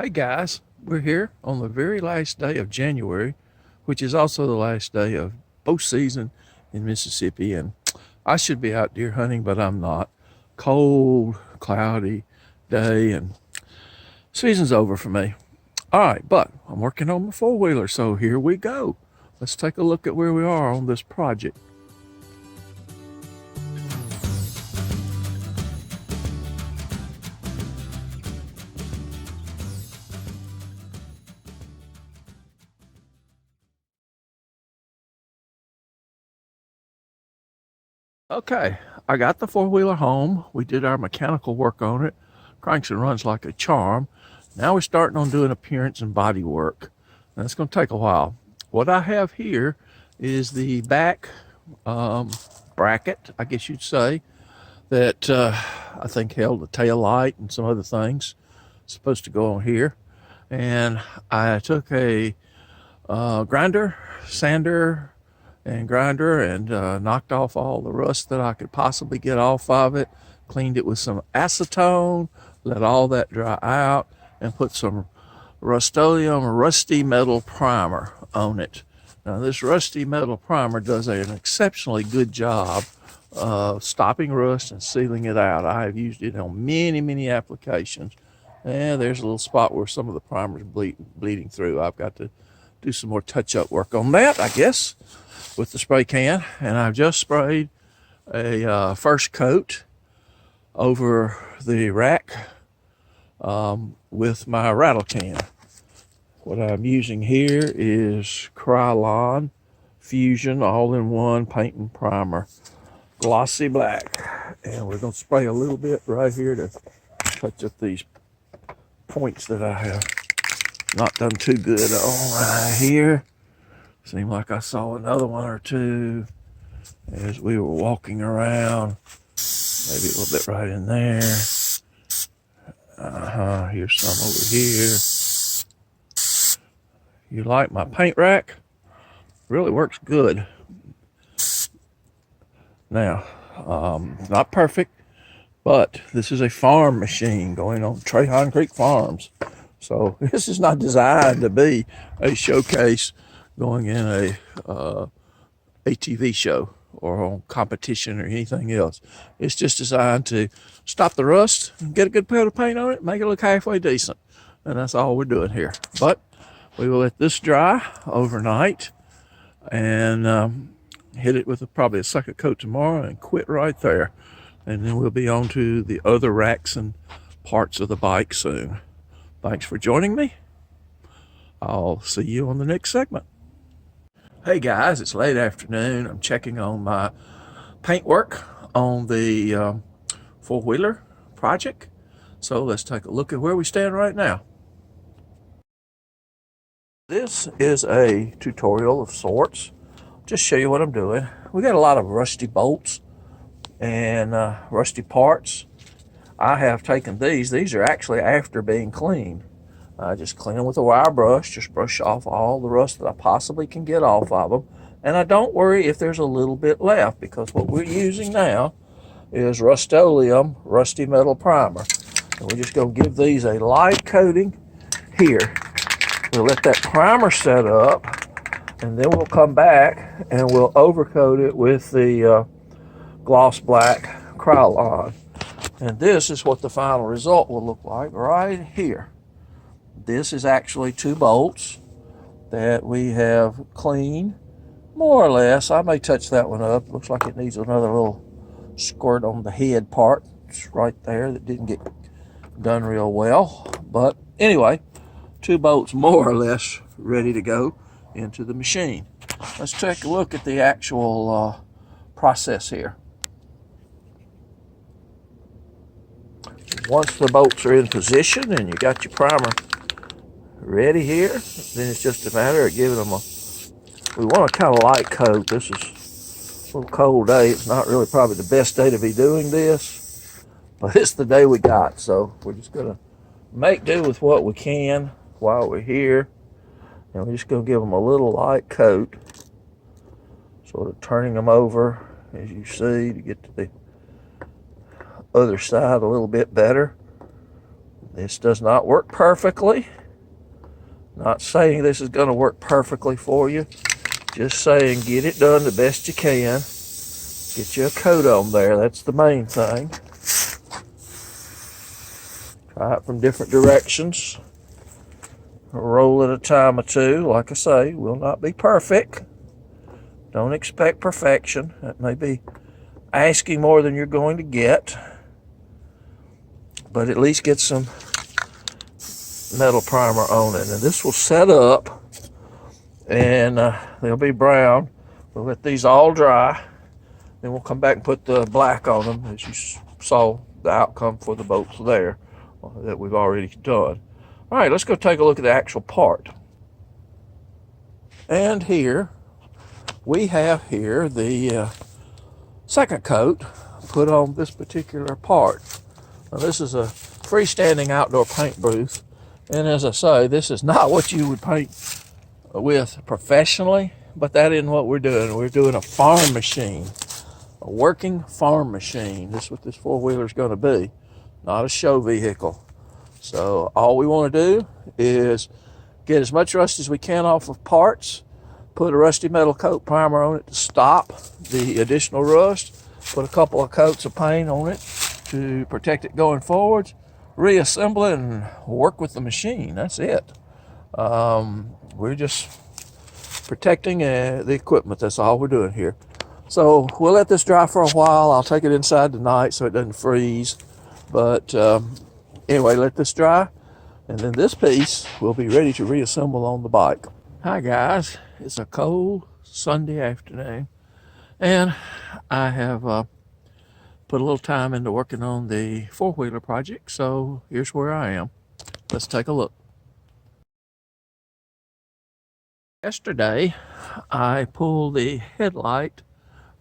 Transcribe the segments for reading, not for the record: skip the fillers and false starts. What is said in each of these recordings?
Hey guys, we're here on the very last day of January, which is also the last day of bow season in Mississippi. And I should be out deer hunting, but I'm not. Cold, cloudy day, and season's over for me. All right, but I'm working on my four wheeler, so here we go. Let's take a look at where we are on this project. Okay, I got the four-wheeler home. We did our mechanical work on it. Cranks and runs like a charm. Now we're starting on doing appearance and body work. That's going to take a while. What I have here is the back bracket, I guess you'd say, that I think held the tail light and some other things. It's supposed to go on here. And I took a grinder, sander, and grinder and knocked off all the rust that I could possibly get off of it. Cleaned it with some acetone, let all that dry out, and put some Rust-Oleum rusty metal primer on it. Now this rusty metal primer does an exceptionally good job of stopping rust and sealing it out. I have used it on many applications. And there's a little spot where some of the primer's bleeding through. I've got to do some more touch-up work on that, I guess, with the spray can. And I've just sprayed a first coat over the rack with my rattle can. What I'm using here is Krylon Fusion all-in-one paint and primer, glossy black. And we're going to spray a little bit right here to touch up these points that I have not done too good on right here. Seemed like I saw another one or two as we were walking around. Maybe a little bit right in there. Here's some over here. You like my paint rack? Really works good. Now, not perfect, but this is a farm machine going on Trahan Creek Farms. So this is not designed to be a showcase going in a ATV show or on competition or anything else. It's just designed to stop the rust, get a good coat of paint on it, make it look halfway decent. And that's all we're doing here. But we will let this dry overnight and hit it with probably a second coat tomorrow and quit right there. And then we'll be on to the other racks and parts of the bike soon. Thanks for joining me. I'll see you on the next segment. Hey guys, it's late afternoon. I'm checking on my paint work on the four-wheeler project. So let's take a look at where we stand right now. This is a tutorial of sorts. Just show you what I'm doing. We got a lot of rusty bolts and rusty parts. I have taken these are actually after being cleaned. I just clean them with a wire brush, just brush off all the rust that I possibly can get off of them. And I don't worry if there's a little bit left, because what we're using now is Rust-Oleum rusty metal primer. And we're just gonna give these a light coating here. We'll let that primer set up, and then we'll come back and we'll overcoat it with the gloss black Krylon. And this is what the final result will look like right here. This is actually two bolts that we have cleaned, more or less. I may touch that one up. Looks like it needs another little squirt on the head part. It's right there that didn't get done real well. But anyway, two bolts more or less ready to go into the machine. Let's take a look at the actual process here. Once the bolts are in position and you got your primer ready here, then it's just a matter of giving them we want a kind of light coat. This is a little cold day. It's not really probably the best day to be doing this, but it's the day we got. So we're just gonna make do with what we can while we're here. And we're just gonna give them a little light coat, sort of turning them over as you see to get to the other side a little bit better. This does not work perfectly. Not saying this is going to work perfectly for you. Just saying get it done the best you can. Get you a coat on there. That's the main thing. Try it from different directions. Roll it a time or two. Like I say, will not be perfect. Don't expect perfection. That may be asking more than you're going to get. But at least get some metal primer on it. And this will set up, and they'll be brown. We'll let these all dry. Then we'll come back and put the black on them, as you saw the outcome for the bolts there that we've already done. All right, let's go take a look at the actual part. And here we have here the second coat put on this particular part. Now, this is a freestanding outdoor paint booth, and as I say, this is not what you would paint with professionally, but that isn't what we're doing. We're doing a farm machine, a working farm machine. This is what this four-wheeler is going to be, not a show vehicle. So all we want to do is get as much rust as we can off of parts, put a rusty metal coat primer on it to stop the additional rust, put a couple of coats of paint on it to protect it going forwards, reassemble it, and work with the machine. That's it. We're just protecting the equipment. That's all we're doing here. So we'll let this dry for a while. I'll take it inside tonight so it doesn't freeze. But anyway, let this dry, and then this piece will be ready to reassemble on the bike. Hi guys, it's a cold Sunday afternoon, and I have put a little time into working on the four-wheeler project, so here's where I am. Let's take a look. Yesterday, I pulled the headlight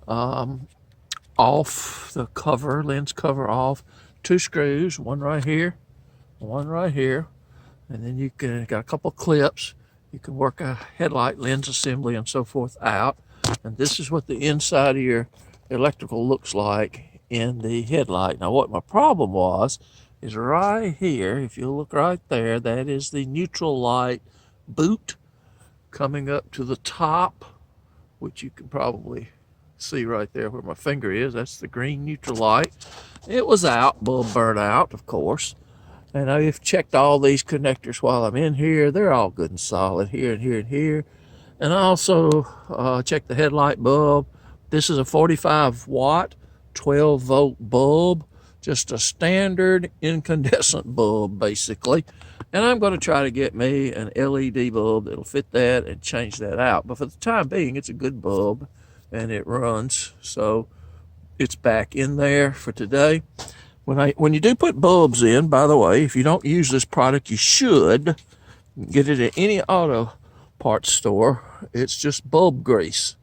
off the cover, lens cover off, 2 screws, one right here, and then you can got a couple clips. You can work a headlight lens assembly and so forth out, and this is what the inside of your electrical looks like in the headlight. Now what my problem was is right here, if you look right there, that is the neutral light boot coming up to the top, which you can probably see right there where my finger is. That's the green neutral light. It was out, bulb burnt out, of course. And I've checked all these connectors while I'm in here. They're all good and solid here and here and here. And I also checked the headlight bulb. This is a 45 watt, 12 volt bulb, just a standard incandescent bulb basically. And I'm going to try to get me an LED bulb that'll fit that and change that out. But for the time being, it's a good bulb and it runs. So it's back in there for today. When you do put bulbs in, by the way, if you don't use this product, you should get it at any auto parts store. It's just bulb grease.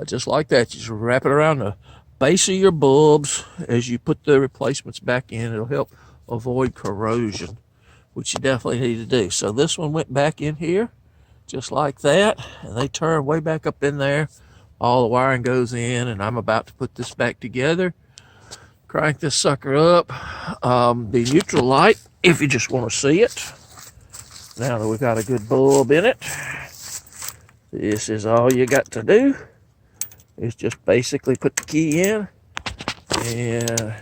Just like that. You just wrap it around the base of your bulbs as you put the replacements back in. It'll help avoid corrosion, which you definitely need to do. So this one went back in here just like that, and they turn way back up in there. All the wiring goes in, and I'm about to put this back together. Crank this sucker up. The neutral light, if you just want to see it. Now that we've got a good bulb in it, this is all you got to do. Is just basically put the key in and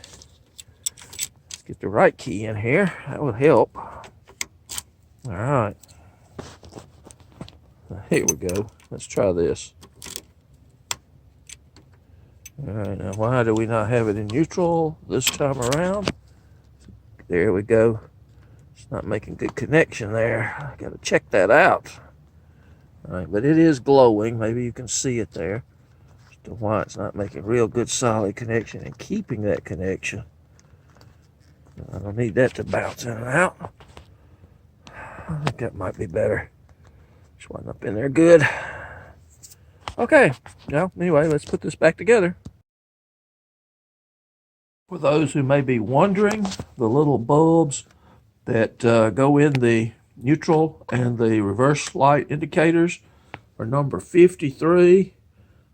get the right key in here. That will help. All right. Here we go. Let's try this. All right, now why do we not have it in neutral this time around? There we go. It's not making good connection there. I got to check that out. All right, but it is glowing. Maybe you can see it there. As to why it's not making real good solid connection and keeping that connection. I don't need that to bounce in and out. I think that might be better. Just wasn't up in there good. Okay, now anyway, let's put this back together. For those who may be wondering, the little bulbs that go in the neutral and the reverse light indicators are number 53,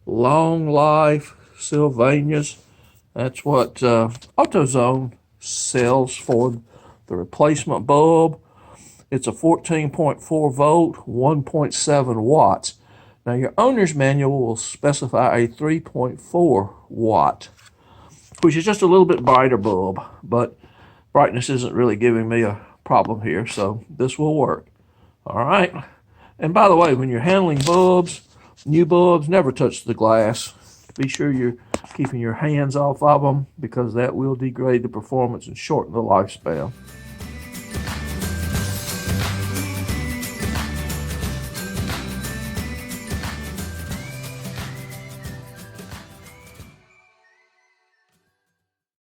long life Sylvanias. That's what AutoZone sells for the replacement bulb. It's a 14.4 volt, 1.7 watts. Now your owner's manual will specify a 3.4 watt, which is just a little bit brighter bulb, but brightness isn't really giving me a problem here, so this will work. All right. And by the way, when you're handling bulbs, new bulbs, never touch the glass. Be sure you're keeping your hands off of them because that will degrade the performance and shorten the lifespan.